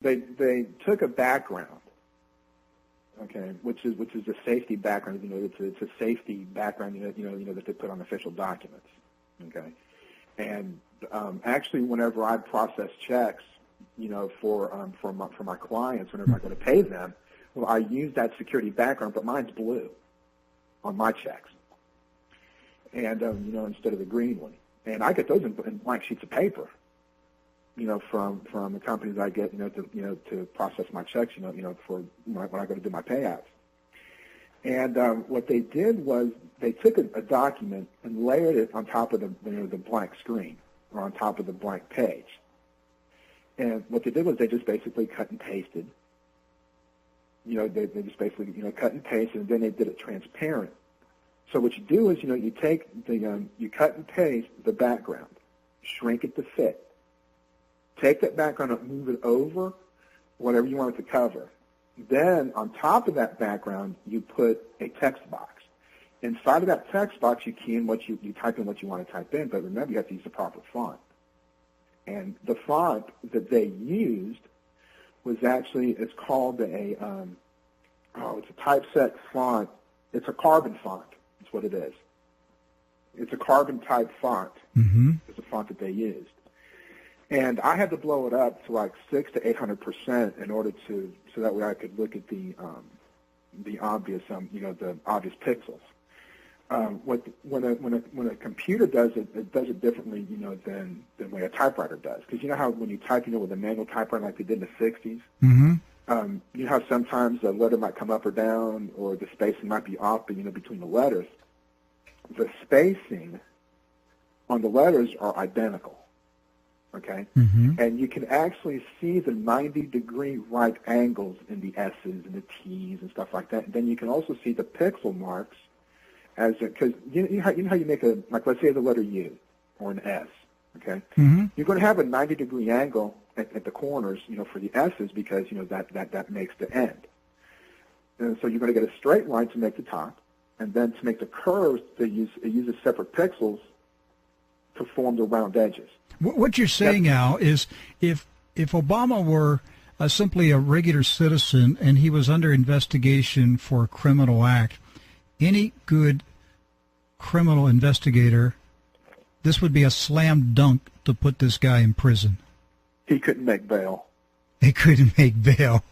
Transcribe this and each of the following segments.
they took a background, okay, which is a safety background. It's a safety background, that they put on official documents, okay. And actually, whenever I process checks, for my clients, whenever I go to pay them, well, I use that security background, but mine's blue on my checks, and instead of the green one. And I get those in blank sheets of paper, from the companies I get, to process my checks, for when I go to do my payouts. And what they did was they took a document and layered it on top of the blank screen or on top of the blank page. And what they did was they just basically cut and pasted. They just basically cut and pasted, and then they did it transparent. So what you do is you take you cut and paste the background, shrink it to fit. Take that background and move it over whatever you want it to cover. Then on top of that background, you put a text box. Inside of that text box, you key in you type in what you want to type in, but remember you have to use the proper font. And the font that they used was actually, it's called it's a typeset font. It's a carbon font. That's what it is. It's a carbon type font. Mm-hmm. It's a font that they used. And I had to blow it up to like 600 to 800% in order so that way I could look at the obvious the obvious pixels. When a computer does it, it does it differently than the way a typewriter does. Because you know how when you type with a manual typewriter like they did in the 60s, mm-hmm. You know how sometimes a letter might come up or down, or the spacing might be off, between the letters. The spacing on the letters are identical. Okay, mm-hmm. and you can actually see the 90-degree right angles in the S's and the T's and stuff like that. And then you can also see the pixel marks because you know how you make let's say the letter U or an S. Okay, mm-hmm. You're going to have a 90-degree angle at the corners, for the S's because that makes the end. And so you're going to get a straight line to make the top, and then to make the curves, it uses separate pixels to form the round edges. What you're saying, Al, is if Obama were simply a regular citizen and he was under investigation for a criminal act, any good criminal investigator, this would be a slam dunk to put this guy in prison. He couldn't make bail. He couldn't make bail.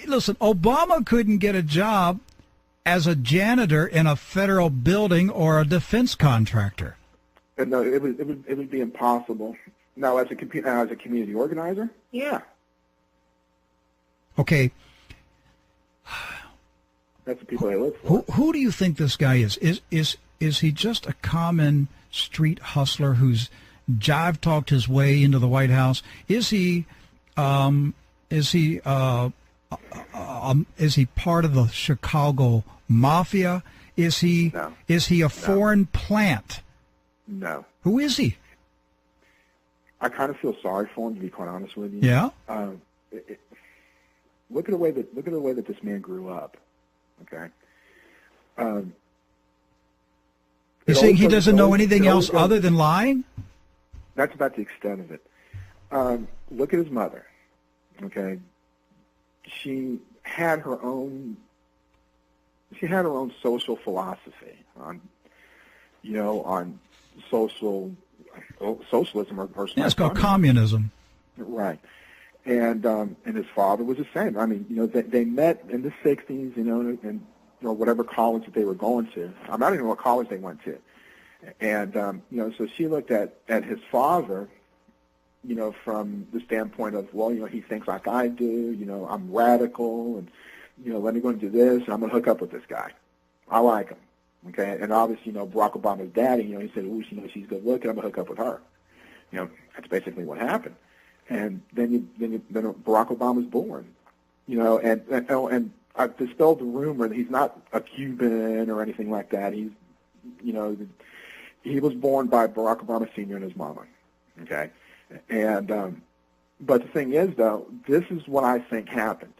Listen, Obama couldn't get a job as a janitor in a federal building or a defense contractor. No, it would be impossible. Now, as a community organizer, yeah. Okay. That's the people I look for. Who do you think this guy is? Is he just a common street hustler who's jive talked his way into the White House? Is he part of the Chicago mafia? Is he a foreign plant? No. Who is he? I kind of feel sorry for him, to be quite honest with you. Yeah. Look at the way that this man grew up. Okay. You saying he doesn't know anything else other than lying? That's about the extent of it. Look at his mother. Okay. She had her own social philosophy on socialism or yeah, it's called communism. Right. And his father was the same. I mean, they met in the 60s, and whatever college that they were going to. I don't even know what college they went to. And so she looked at his father, from the standpoint of, well, he thinks like I do, I'm radical, and let me go and do this, and I'm going to hook up with this guy. I like him. Okay, and obviously, Barack Obama's daddy, he said, "Ooh, she's good looking. I'm gonna hook up with her." That's basically what happened. And then Barack Obama's born. And I've dispelled the rumor that he's not a Cuban or anything like that. He's, he was born by Barack Obama Sr. and his mama. Okay, and but the thing is, though, this is what I think happened.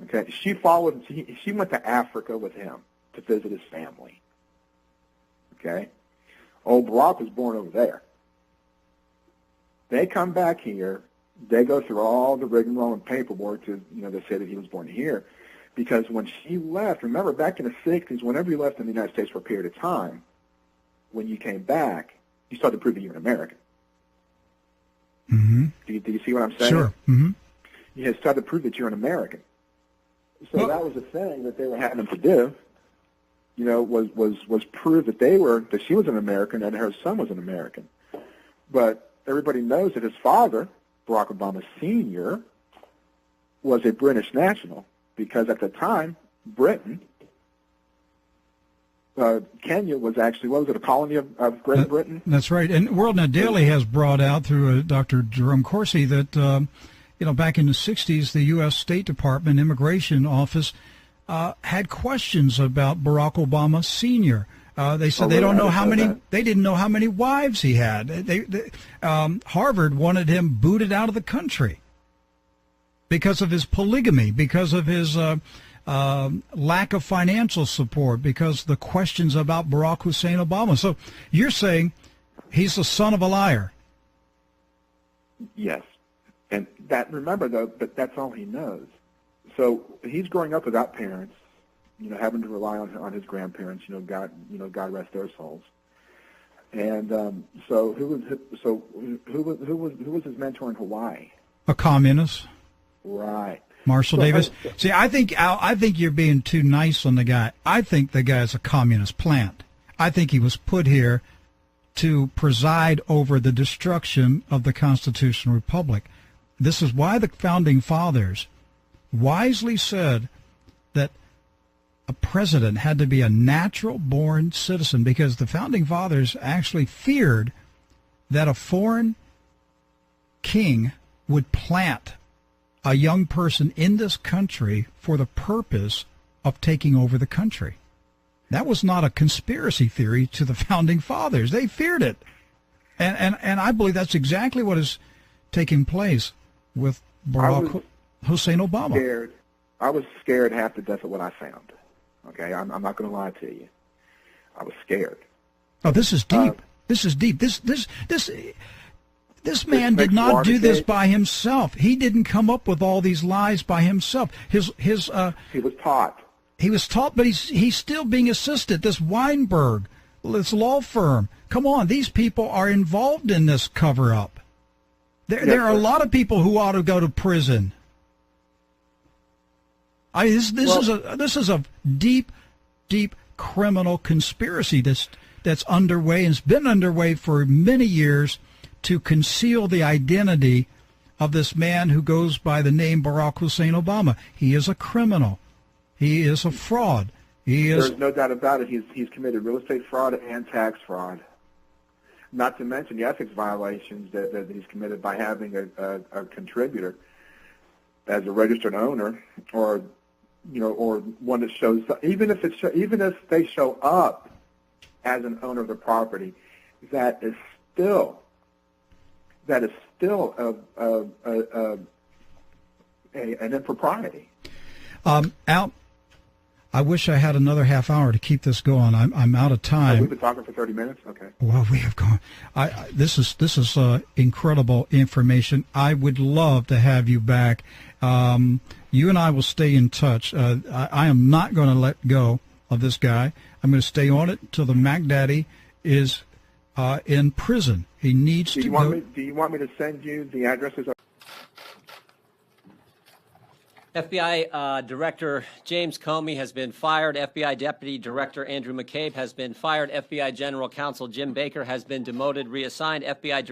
Okay, she went to Africa with him to visit his family. Okay? Old Barack was born over there. They come back here. They go through all the rigmarole and paperwork to, to say that he was born here. Because when she left, remember back in the 60s, whenever you left in the United States for a period of time, when you came back, you started proving you're an American. Mm-hmm. Do you see what I'm saying? Sure. Mm-hmm. You had started to prove that you're an American. So that was the thing that they were having them to do, was prove that she was an American and her son was an American. But everybody knows that his father, Barack Obama Sr., was a British national because at the time, Britain, Kenya was actually, what was it, a colony of Great Britain? That's right. And World Net Daily has brought out through Dr. Jerome Corsi that, back in the 60s, the U.S. State Department Immigration Office had questions about Barack Obama Sr. They said they didn't know how many wives he had. Harvard wanted him booted out of the country because of his polygamy, because of his lack of financial support, because of the questions about Barack Hussein Obama. So you're saying he's the son of a liar. Yes. And remember though, but that's all he knows. So he's growing up without parents, having to rely on his grandparents, God rest their souls. And so who was his mentor in Hawaii? A communist. Right. Marshall Davis. See, I think you're being too nice on the guy. I think the guy's a communist plant. I think he was put here to preside over the destruction of the constitutional republic. This is why the founding fathers wisely said that a president had to be a natural-born citizen, because the founding fathers actually feared that a foreign king would plant a young person in this country for the purpose of taking over the country. That was not a conspiracy theory to the founding fathers. They feared it. And I believe that's exactly what is taking place with Barack Hussein Obama. I was scared half to death of what I found. Okay, I'm not going to lie to you. I was scared. Oh, this is deep. This is deep. This man did not do this by himself. He didn't come up with all these lies by himself. He was taught. He was taught, but he's still being assisted. This Weinberg, this law firm. Come on, these people are involved in this cover-up. There are a lot of people who ought to go to prison. This is a deep criminal conspiracy that's underway, and it's been underway for many years, to conceal the identity of this man who goes by the name Barack Hussein Obama. He is a criminal. He is a fraud. There's no doubt about it. He's committed real estate fraud and tax fraud. Not to mention the ethics violations that he's committed by having a contributor as a registered owner, or one that shows, even if they show up as an owner of the property, that is still an impropriety. Al, I wish I had another half hour to keep this going. I'm out of time. We've been talking for 30 minutes. Okay. Well, we have gone. This is incredible information. I would love to have you back. You and I will stay in touch. I am not going to let go of this guy. I'm going to stay on it until the Mac Daddy is in prison. He needs to go. Do you want me to send you the addresses? FBI Director James Comey has been fired. FBI Deputy Director Andrew McCabe has been fired. FBI General Counsel Jim Baker has been demoted, reassigned. FBI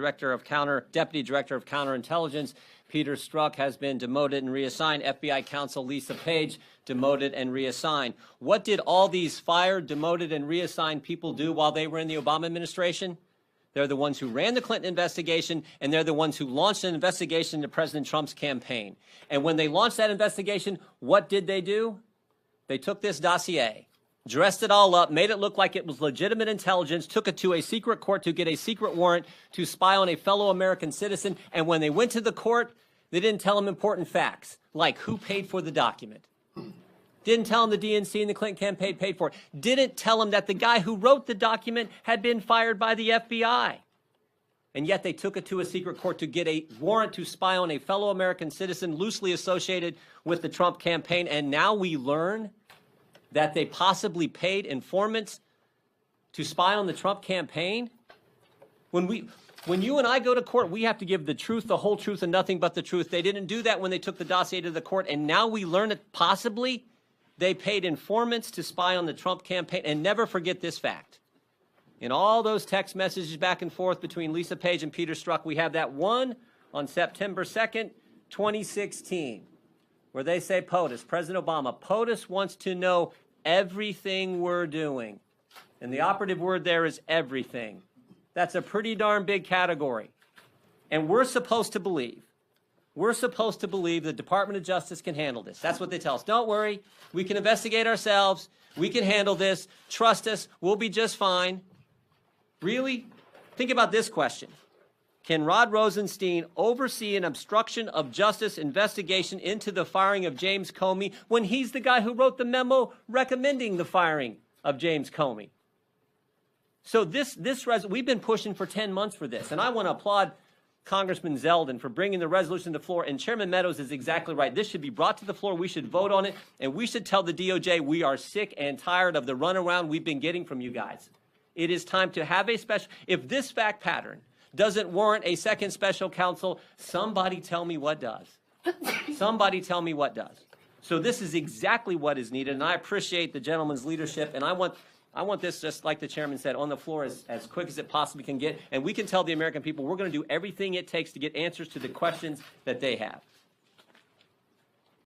Deputy Director of Counterintelligence Peter Strzok has been demoted and reassigned. FBI Counsel Lisa Page demoted and reassigned. What did all these fired, demoted, and reassigned people do while they were in the Obama administration? They're the ones who ran the Clinton investigation, and they're the ones who launched an investigation into President Trump's campaign. And when they launched that investigation, what did they do? They took this dossier, dressed it all up, made it look like it was legitimate intelligence, took it to a secret court to get a secret warrant to spy on a fellow American citizen. And when they went to the court, they didn't tell them important facts, like who paid for the document. Didn't tell them the DNC and the Clinton campaign paid for it. Didn't tell them that the guy who wrote the document had been fired by the FBI. and yet they took it to a secret court to get a warrant to spy on a fellow American citizen loosely associated with the Trump campaign. And now we learn that they possibly paid informants to spy on the Trump campaign. When you and I go to court, we have to give the truth, the whole truth, and nothing but the truth. They didn't do that when they took the dossier to the court, and now we learn that possibly they paid informants to spy on the Trump campaign. And never forget this fact. In all those text messages back and forth between Lisa Page and Peter Strzok, we have that one on September 2nd, 2016, where they say POTUS, President Obama, POTUS wants to know everything we're doing. And the operative word there is everything. That's a pretty darn big category. And we're supposed to believe the Department of Justice can handle this. That's what they tell us. Don't worry. We can investigate ourselves. We can handle this. Trust us. We'll be just fine. Really? Think about this question. Can Rod Rosenstein oversee an obstruction of justice investigation into the firing of James Comey when he's the guy who wrote the memo recommending the firing of James Comey? So we've been pushing for 10 months for this, and I want to applaud Congressman Zeldin for bringing the resolution to the floor, and Chairman Meadows is exactly right. This should be brought to the floor. We should vote on it, and we should tell the DOJ we are sick and tired of the runaround we've been getting from you guys. It is time to have a special, if this fact pattern doesn't warrant a second special counsel, somebody tell me what does. Somebody tell me what does. So this is exactly what is needed, and I appreciate the gentleman's leadership, and I want this, just like the chairman said, on the floor as quick as it possibly can get, and we can tell the American people we're going to do everything it takes to get answers to the questions that they have.